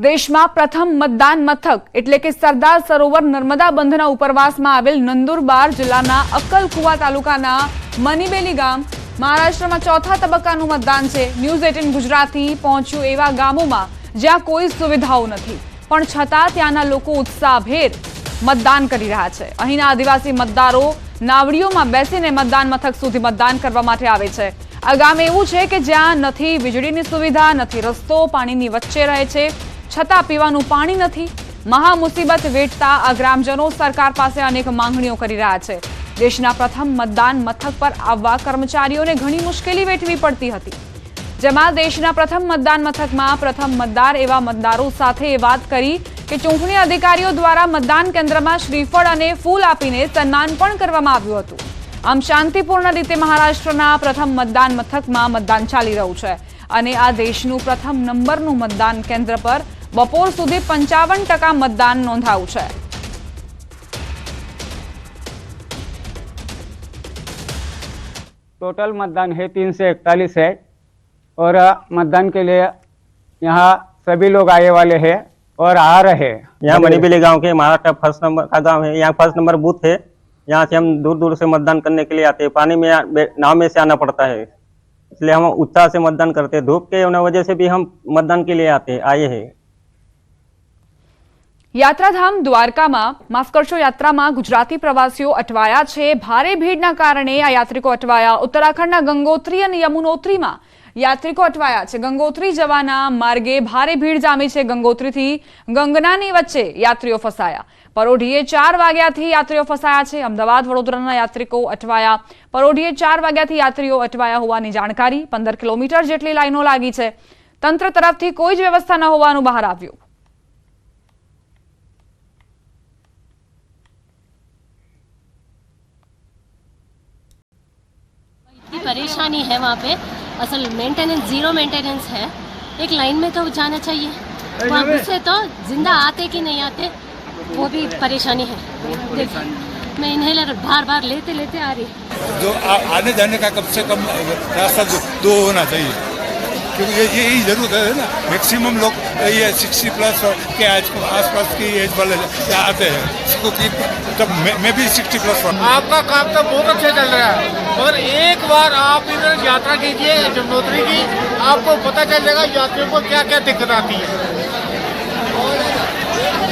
દેશમાં પ્રથમ મતદાન મથક એટલે કે સરદાર સરોવર નર્મદા બંધના ઉપરવાસમાં આવેલ નંદુરબાર જિલ્લાના અક્કલકુવા તાલુકાના મનીબેલી ગામ મહારાષ્ટ્રમાં ચોથા તબક્કાનું મતદાન છે। ન્યૂઝ 18 ગુજરાતી પહોંચ્યું એવા ગામોમાં જ્યાં કોઈ સુવિધાઓ નથી, પણ છતાં ત્યાંના લોકો ઉત્સાહભેર મતદાન કરી રહ્યા છે। અહીંના આદિવાસી મતદારો નાવડીઓમાં બેસીને મતદાન મથક સુધી મતદાન કરવા માટે આવે છે। આ ગામ એવું છે કે જ્યાં નથી વીજળીની સુવિધા, નથી રસ્તો, પાણીની વચ્ચે રહે છે, છતાં પીવાનું પાણી નથી। મહા મુસીબત વેઠતા આ ગ્રામજનો સરકાર પાસે અનેક માંગણીઓ કરી રહ્યા છે। દેશના પ્રથમ મતદાન મથક પર આવવા કર્મચારીઓને ઘણી મુશ્કેલી વેઠવી પડતી હતી, જેમાં દેશના પ્રથમ મતદાન મથકમાં પ્રથમ મતદાર એવા મતદારો સાથે વાત કરી કે ચૂંટણી અધિકારીઓ દ્વારા મતદાન કેન્દ્રમાં શ્રીફળ અને ફૂલ આપીને સન્માન પણ કરવામાં આવ્યું હતું। આમ શાંતિપૂર્ણ રીતે મહારાષ્ટ્રના પ્રથમ મતદાન મથકમાં મતદાન ચાલી રહ્યું છે અને આ દેશનું પ્રથમ નંબરનું મતદાન કેન્દ્ર પર બપોર સુધી 55% मतदान नोंधाયું છે। टोटल मतदान है 341 है और मतदान के लिए यहाँ सभी लोग आए वाले हैं और आ रहे हैं। यहाँ मणिबेली गांव के महाराष्ट्र फर्स्ट नंबर का गांव है। यहाँ फर्स्ट नंबर बूथ है। यहाँ से हम दूर दूर से मतदान करने के लिए आते हैं। पानी में नाव में से आना पड़ता है, इसलिए हम उत्साह से मतदान करते हैं। धूप के वजह से भी हम मतदान के लिए आए हैं। યાત્રાધામ દ્વારકામાં યાત્રામાં ગુજરાતી પ્રવાસીઓ અટવાયા છે। ભારે ભીડના કારણે આ યાત્રિકો અટવાયા। ઉત્તરાખંડના ગંગોત્રી અને યમુનોત્રીમાં યાત્રિકો અટવાયા છે। ગંગોત્રી જવાના માર્ગે ભારે ભીડ જામી છે। ગંગોત્રીથી ગંગનાની વચ્ચે યાત્રીઓ ફસાયા। પરોઢીએ 4 વાગ્યાથી યાત્રીઓ ફસાયા છે। અમદાવાદ વડોદરાના યાત્રિકો અટવાયા। પરોઢીએ 4 વાગ્યાથી યાત્રીઓ અટવાયા હોવાની જાણકારી। 15 કિલોમીટર જેટલી લાઈનો લાગી છે। તંત્ર તરફથી કોઈ જ વ્યવસ્થા ન હોવાનું બહાર આવ્યું। परेशानी है वहाँ पे, असल मेंटेनेंस जीरो मेंटेनेंस है। एक लाइन में तो जाना चाहिए, वहाँ से तो जिंदा आते कि नहीं आते वो भी परेशानी है। देखिए मैं इन्हेलर बार बार लेते लेते आ रही हूँ। जो आने जाने का कम से कम रास्ता दो होना चाहिए, क्योंकि यही जरूरत है ना। मैक्सिमम लोग ये 60+ के आसपास की एज वाले आते हैं, क्योंकि तब मैं भी 60+ हूँ। आपका काम तो बहुत अच्छा चल रहा है, मगर एक बार आप इधर यात्रा कीजिए यमुनोत्री की, आपको पता चल जाएगा यात्रियों को क्या क्या दिक्कत आती है।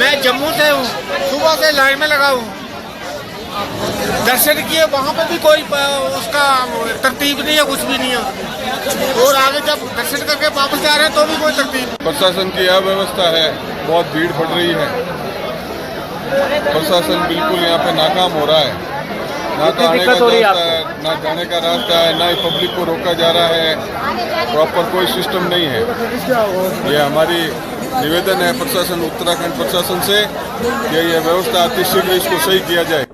मैं जम्मू से हूँ, सुबह से लाइन में लगा हूँ, दर्शन किए, वहाँ पर भी कोई उसका तरतीब नहीं है, कुछ भी नहीं है। और आगे जब दर्शन करके वापस जा रहे हैं तो भी कोई तरतीब। प्रशासन की अव्यवस्था है, बहुत भीड़ पड़ रही है। प्रशासन बिल्कुल यहाँ पे नाकाम हो रहा है। ना तो आने का रास्ता है, ना जाने का रास्ता है, ना ही पब्लिक को रोका जा रहा है। प्रॉपर कोई सिस्टम नहीं है। ये हमारी निवेदन है प्रशासन, उत्तराखंड प्रशासन से कि ये व्यवस्था अतिशीघ्र इसको सही किया जाए।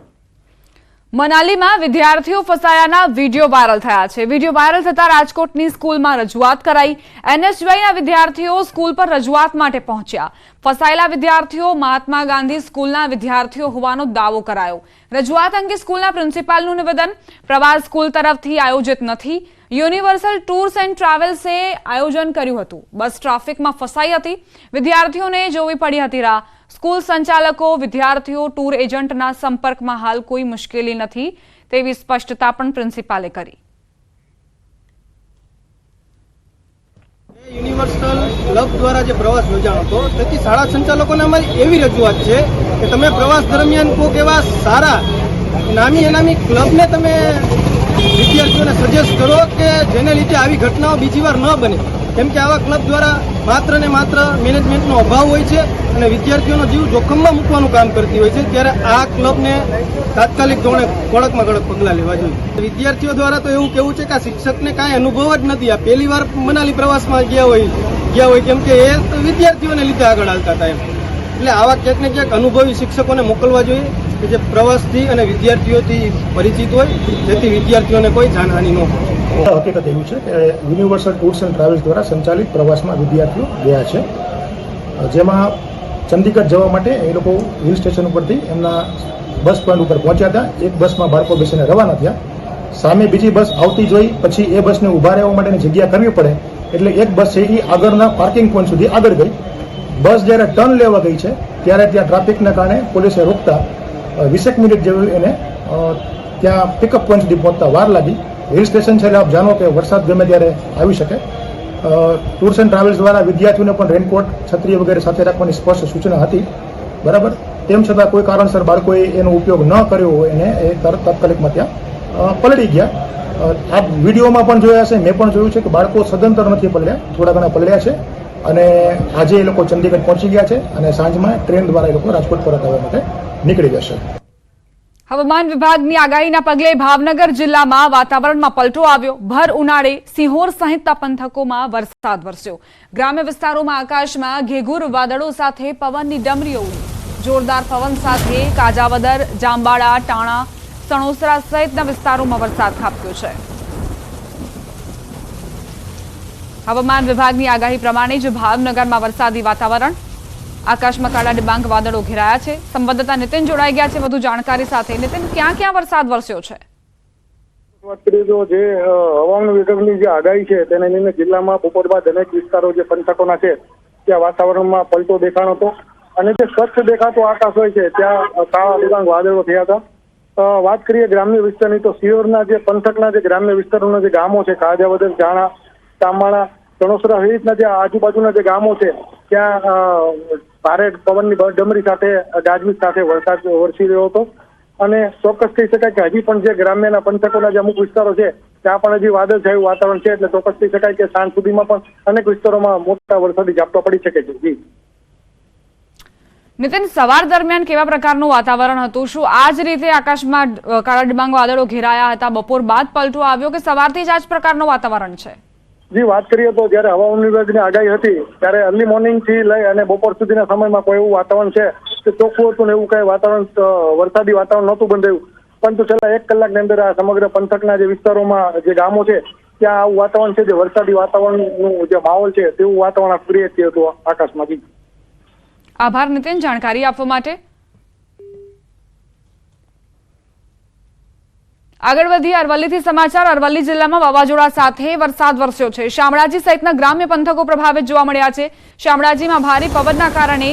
મનાલીમાં વિદ્યાર્થીઓ ફસાયાના વિડીયો વાયરલ થયા છે। વિડીયો વાયરલ થતા રાજકોટની સ્કૂલમાં રજૂઆત કરાઈ। એનએસયુઆઈના વિદ્યાર્થીઓ સ્કૂલ પર રજૂઆત માટે પહોંચ્યા। ફસાયેલા વિદ્યાર્થીઓ મહાત્મા ગાંધી સ્કૂલના વિદ્યાર્થીઓ હોવાનો દાવો કરાયો। રજૂઆત અંગે સ્કૂલના પ્રિન્સિપાલનું નિવેદન। પ્રવાસ સ્કૂલ તરફથી આયોજિત નથી। યુનિવર્સલ ટૂર્સ એન્ડ ટ્રાવેલ્સે આયોજન કર્યું હતું। બસ ટ્રાફિકમાં ફસાઈ હતી। વિદ્યાર્થીઓને જોવી પડી હતી રાહ। સ્કૂલ સંચાલકો, વિદ્યાર્થીઓ, ટૂર એજન્ટના સંપર્કમાં હાલ કોઈ મુશ્કેલી નથી તેવી સ્પષ્ટતા પણ પ્રિન્સિપાલે કરી। યુનિવર્સલ ક્લબ દ્વારા જે પ્રવાસ યોજાણો હતો તેથી શાળા સંચાલકોને અમારી એવી રજૂઆત છે કે તમે પ્રવાસ દરમિયાન કોઈક એવા સારા નામી અનામી ક્લબને તમે વિદ્યાર્થીઓને સજેસ્ટ કરો કે જેને લીધે આવી ઘટનાઓ બીજી વાર ન બને, કેમ કે આવા ક્લબ દ્વારા માત્ર ને માત્ર મેનેજમેન્ટનો અભાવ હોય છે અને વિદ્યાર્થીઓનો જીવ જોખમમાં મૂકવાનું કામ કરતી હોય છે। ત્યારે આ ક્લબને તાત્કાલિક ધોરણે કડકમાં કડક પગલાં લેવા જોઈએ। વિદ્યાર્થીઓ દ્વારા તો એવું કહેવું છે કે આ શિક્ષકને કાંઈ અનુભવ જ નથી, આ પહેલી વાર મનાલી પ્રવાસમાં ગયા હોય કેમ કે એ વિદ્યાર્થીઓને લીધે આગળ હાલતા હતા એમ। એટલે આવા ક્યાંક ને ક્યાંક અનુભવી શિક્ષકોને મોકલવા જોઈએ કે જે પ્રવાસથી અને વિદ્યાર્થીઓથી પરિચિત હોય, જેથી વિદ્યાર્થીઓને કોઈ જાનહાનિ ન હોય। હકીકત એવું છે કે યુનિવર્સલ ટૂર્સ એન્ડ ટ્રાવેલ્સ દ્વારા સંચાલિત પ્રવાસમાં વિદ્યાર્થીઓ ગયા છે, જેમાં ચંદીગઢ જવા માટે એ લોકો હિલ સ્ટેશન ઉપરથી એમના બસ પોઈન્ટ ઉપર પહોંચ્યા હતા। એક બસમાં બાળકો બેસીને રવાના થયા। સામે બીજી બસ આવતી જોઈ, પછી એ બસને ઊભા રહેવા માટેની જગ્યા કરવી પડે એટલે એક બસ છે એ આગળના પાર્કિંગ પોઈન્ટ સુધી આગળ ગઈ। બસ જ્યારે ટર્ન લેવા ગઈ છે ત્યારે ત્યાં ટ્રાફિકના કારણે પોલીસે રોકતા 20 મિનિટ જેવી એને ત્યાં પિકઅપ પોઈન્ટ સુધી પહોંચતા વાર લાગી. હિલ સ્ટેશન છે એટલે આપ જાણો કે વરસાદ ગમે ત્યારે આવી શકે. ટૂર્સ એન્ડ ટ્રાવેલ્સ દ્વારા વિદ્યાર્થીઓને પણ રેનકોટ, છત્રી વગેરે સાથે રાખવાની સ્પષ્ટ સૂચના હતી. બરાબર, તેમ છતાં કોઈ કારણસર બાળકોએ એનો ઉપયોગ ન કર્યો હોય એને એ તાત્કાલિકમાં ત્યાં પલળી ગયા. આ વિડીયોમાં પણ જોયા હશે, મેં પણ જોયું છે કે બાળકો સદંતર નથી પલળ્યા, થોડા ઘણા પલળ્યા છે અને આજે એ લોકો ચંદીગઢ પહોંચી ગયા છે અને સાંજમાં ટ્રેન દ્વારા એ લોકો રાજકોટ પરત આવવા માટે નીકળી જશે. હવામાન વિભાગની આગાહીના પગલે ભાવનગર જિલ્લામાં વાતાવરણમાં પલટો આવ્યો. ભર ઉનાળે સિંહોર સહિતના પંથકોમાં વરસાદ વરસ્યો. ગ્રામ્ય વિસ્તારોમાં આકાશમાં ઘેઘૂર વાદળો સાથે પવનની ડમરીઓ ઉડી. જોરદાર પવન સાથે કાજાવદર, જાંબાળા, ટાણા, સણોસરા સહિતના વિસ્તારોમાં વરસાદ ખાબક્યો છે. હવામાન વિભાગની આગાહી પ્રમાણે જ ભાવનગરમાં વરસાદી વાતાવરણ. આકાશમાં કાળા ડિબાંગ વાદળો ઘેરાયા છે. સંવાદદાતા નીતિન જોડાઈ ગયા છે વધુ જાણકારી સાથે. નીતિન, ક્યાં ક્યાં વરસાદ વરસ્યો છે? વાત કરીએ તો જે હવામાન વિભાગની જે આગાહી છે તેને લઈને જિલ્લામાં બપોર બાદ અનેક વિસ્તારો જે પંથકોના છે ત્યાં વાતાવરણમાં પલટો દેખાણો હતો અને જે સ્વચ્છ દેખાતો આકાશ હોય છે ત્યાં કાળા ડિબાંગ વાદળો થયા હતા. વાત કરીએ ગ્રામ્ય વિસ્તારની તો સિહોરના જે પંથકના જે ગ્રામ્ય વિસ્તારોના જે ગામો છે, કાજાવદર, જાણા, તામાળા, સણોસરા સહિતના જે આજુબાજુના જે ગામો છે ત્યાં ભારે પવનની ડમરી સાથે ગાજવીજ સાથે વરસાદ વરસી રહ્યો હતો અને ચોક્કસ કહી શકાય કે હજી પણ જે ગ્રામ્યના પંથકોના જે અમુક વિસ્તારો છે ત્યાં પણ હજી વાદળછાયું વાતાવરણ છે એટલે ચોક્કસ કહી શકાય કે સાંજ સુધીમાં પણ અનેક વિસ્તારોમાં મોટા વરસાદી ઝાપટા પડી શકે છે. જી નીતિન, સવાર દરમિયાન કેવા પ્રકારનું વાતાવરણ હતું? શું આ જ રીતે આકાશમાં કાળા ડિબાંગ વાદળો ઘેરાયા હતા? બપોર બાદ પલટો આવ્યો કે સવારથી જ આ જ પ્રકારનું વાતાવરણ છે? જી, વાત કરીએ તો જયારે હવામાન વિભાગની આગાહી હતી ત્યારે અર્લી મોર્નિંગ થી લઈ અને બપોર સુધીના સમયમાં કોઈ એવું વાતાવરણ છે કે ચોખ્ખું હતું ને એવું કઈ વાતાવરણ વરસાદી વાતાવરણ નહોતું બંધાયું, પરંતુ છેલ્લા 1 કલાકની અંદર આ સમગ્ર પંથકના જે વિસ્તારોમાં જે ગામો છે ત્યાં આવું વાતાવરણ છે જે વરસાદી વાતાવરણનું જે માહોલ છે તેવું વાતાવરણ ક્રિએટ થયું હતું આકાશમાંથી. આભાર નીતિન જાણકારી આપવા માટે. આગળ વધી અરવલ્લીથી સમાચાર. અરવલ્લી જિલ્લામાં વાવાઝોડા સાથે વરસાદ વરસ્યો છે. શામળાજી સહિતના ગ્રામ્ય પંથકો પ્રભાવિત જોવા મળ્યા છે. શામળાજીમાં ભારે પવનના કારણે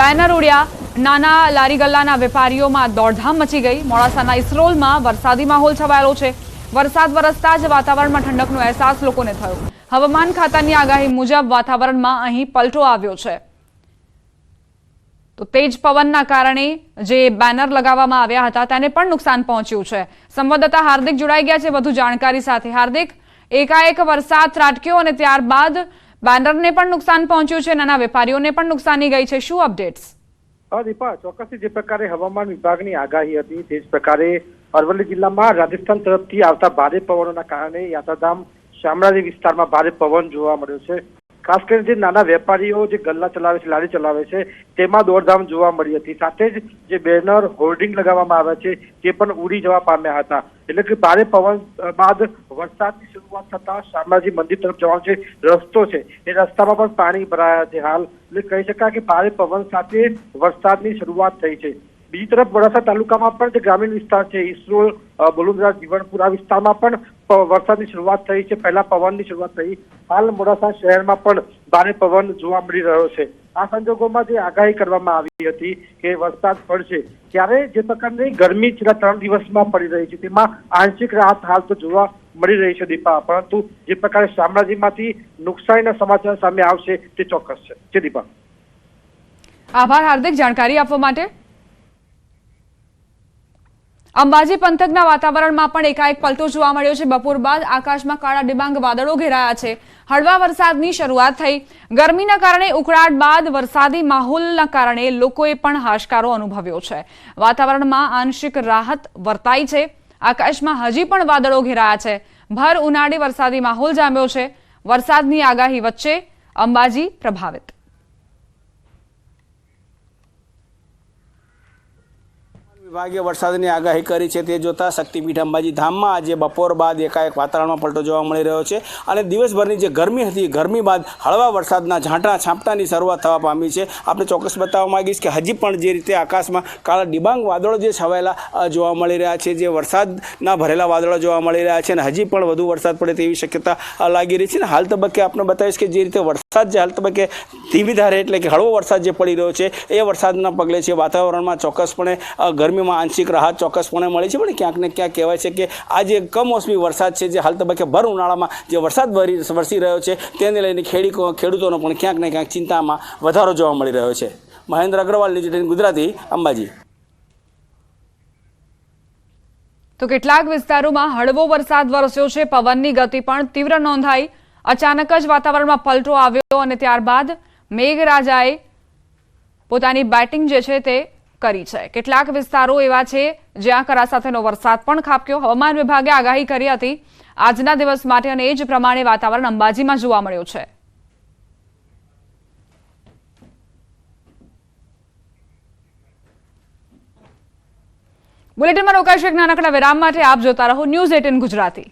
બેનર ઉડ્યા. નાના લારી ગલ્લાના વેપારીઓમાં દોડધામ મચી ગઈ. મોડાસાના ઇસરોલમાં વરસાદી માહોલ છવાયેલો છે. વરસાદ વરસતા જ વાતાવરણમાં ઠંડકનો અહેસાસ લોકોને થયો. હવામાન ખાતાની આગાહી મુજબ વાતાવરણમાં અહીં પલટો આવ્યો છે. તો તેજ પવનના કારણે જે બેનર લગાવવામાં આવ્યા હતા તેને પણ નુકસાન પહોંચ્યું છે. સંવાદદાતા હાર્દિક જોડાઈ ગયા છે વધુ જાણકારી સાથે. હાર્દિક, એકાએક વરસાદ ત્રાટક્યો અને ત્યારબાદ બેનરને પણ નુકસાન પહોંચ્યું છે, નાના વેપારીઓને પણ નુકસાની ગઈ છે. શું અપડેટ્સ? દીપા, ચોક્કસથી જે પ્રકારે હવામાન વિભાગની આગાહી હતી તે જ પ્રકારે અરવલ્લી જિલ્લામાં રાજસ્થાન તરફથી આવતા ભારે પવનોના કારણે યાત્રાધામ શામળાજી વિસ્તારમાં ભારે પવન જોવા મળ્યો છે. ખાસ કરીને જે નાના વેપારીઓ જે ગલ્લા ચલાવે છે, લારી ચલાવે છે તેમાં દોડધામ જોવા મળી હતી. સાથે જ જે બેનર, હોર્ડિંગ લગાવવામાં આવ્યા છે તે પણ ઉડી જવા પામ્યા હતા. એટલે કે ભારે પવન બાદ વરસાદની શરૂઆત થતા શામળાજી મંદિર તરફ જવાનો જે રસ્તો છે એ રસ્તામાં પણ પાણી ભરાયા છે. હાલ એટલે કહી શકાય કે ભારે પવન સાથે વરસાદની શરૂઆત થઈ છે. બીજી તરફ મોડાસા તાલુકામાં પણ જે ગ્રામીણ વિસ્તાર છે, ઇસરોલ, બલુંદ્રા, જીવણપુર, આ વિસ્તારમાં પણ વરસાદની શરૂઆત થઈ છે. પહેલા પવનની શરૂઆત થઈ. હાલ મોડાસા શહેરમાં પણ ભારે પવન જોવા મળી રહ્યો છે. આ સંજોગોમાં જે આગાહી કરવામાં આવી હતી કે વરસાદ પડશે ત્યારે જે પ્રકારની ગરમી છેલ્લા 3 દિવસમાં પડી રહી છે તેમાં આંશિક રાહત હાલ તો જોવા મળી રહી છે દીપા. પરંતુ જે પ્રકારે શામળાજીમાંથી નુકસાનીના સમાચાર સામે આવશે તે ચોક્કસ છે. દીપા, આભાર હાર્દિક જાણકારી આપવા માટે. અંબાજી પંથકના વાતાવરણમાં પણ એકાએક પલટો જોવા મળ્યો છે. બપોર બાદ આકાશમાં કાળા ડિબાંગ વાદળો ઘેરાયા છે. હળવા વરસાદની શરૂઆત થઈ. ગરમીના કારણે ઉકળાટ બાદ વરસાદી માહોલના કારણે લોકોએ પણ હાશકારો અનુભવ્યો છે. વાતાવરણમાં આંશિક રાહત વર્તાઈ છે. આકાશમાં હજી પણ વાદળો ઘેરાયા છે. ભર ઉનાળે વરસાદી માહોલ જામ્યો છે. વરસાદની આગાહી વચ્ચે અંબાજી પ્રભાવિત. વિભાગે વરસાદની આગાહી કરી છે તે જોતા શક્તિપીઠ અંબાજી ધામમાં આજે બપોર બાદ એકાએક વાતાવરણમાં પલટો જોવા મળી રહ્યો છે અને દિવસભરની જે ગરમી હતી ગરમી બાદ હળવા વરસાદના છાંટાની શરૂઆત થવા પામી છે. આપણે ચોક્કસ બતાવવા માંગીશ કે હજી પણ જે રીતે આકાશમાં કાળા ડિબાંગ વાદળો જે છવાયેલા જોવા મળી રહ્યા છે, જે વરસાદના ભરેલા વાદળો જોવા મળી રહ્યા છે અને હજી પણ વધુ વરસાદ પડે તેવી શક્યતા લાગી રહી છે. ને હાલ તબક્કે આપણે બતાવીશ કે જે રીતે વરસાદ જે હાલ તબક્કે ધીમી ધારે એટલે કે હળવો વરસાદ જે પડી રહ્યો છે એ વરસાદના પગલે છે વાતાવરણમાં ચોક્કસપણે ગરમીમાં આંશિક રાહત ચોક્કસપણે મળી છે. પણ ક્યાંક ને ક્યાંક કહેવાય છે કે આ જે કમોસમી વરસાદ છે જે હાલ તબક્કે ભર ઉનાળામાં જે વરસાદ વરસી રહ્યો છે તેને લઈને ખેડૂતોનો પણ ક્યાંક ને ક્યાંક ચિંતામાં વધારો જોવા મળી રહ્યો છે. મહેન્દ્ર અગ્રવાલ, ડિજિટલ ગુજરાતી, અંબાજી. તો કેટલાક વિસ્તારોમાં હળવો વરસાદ વરસ્યો છે, પવનની ગતિ પણ તીવ્ર નોંધાઈ. અચાનક જ વાતાવરણમાં પલટો આવ્યો અને ત્યારબાદ મેઘરાજાએ પોતાની બેટિંગ જે છે તે કરી છે. કેટલાક વિસ્તારો એવા છે જ્યાં કરા સાથેનો વરસાદ પણ ખાબક્યો. હવામાન વિભાગે આગાહી કરી હતી આજના દિવસ માટે અને એ જ પ્રમાણે વાતાવરણ અંબાજીમાં જોવા મળ્યું છે. બુલેટિનમાં રોકાઈશું એક નાનકડા વિરામ માટે. આપ જોતા રહો ન્યૂઝ 18 ગુજરાતી.